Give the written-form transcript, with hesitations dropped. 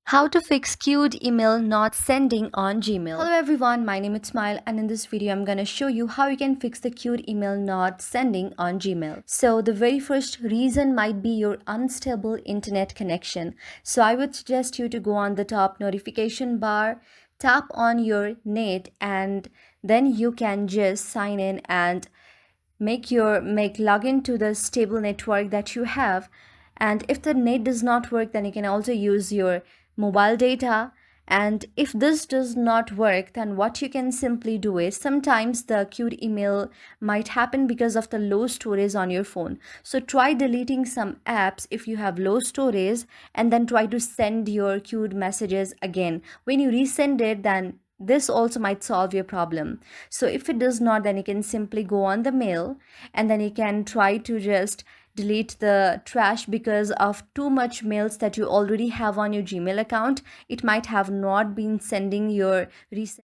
How to fix queued email not sending on Gmail. Hello everyone, my name is Smile and in this video I'm gonna show you how you can fix the queued email not sending on Gmail. So the very first reason might be your unstable internet connection. So I would suggest you to go on the top notification bar, tap on your net, and then you can just sign in and make login to the stable network that you have. And if the net does not work, then you can also use your mobile data. And if this does not work, then what you can simply do is, sometimes the queued email might happen because of the low storage on your phone. So try deleting some apps if you have low storage, and then try to send your queued messages again. When you resend it, then this also might solve your problem. So if it does not, then you can simply go on the mail, and then you can try to just delete the trash because of too much mails that you already have on your Gmail account. It might have not been sending your recent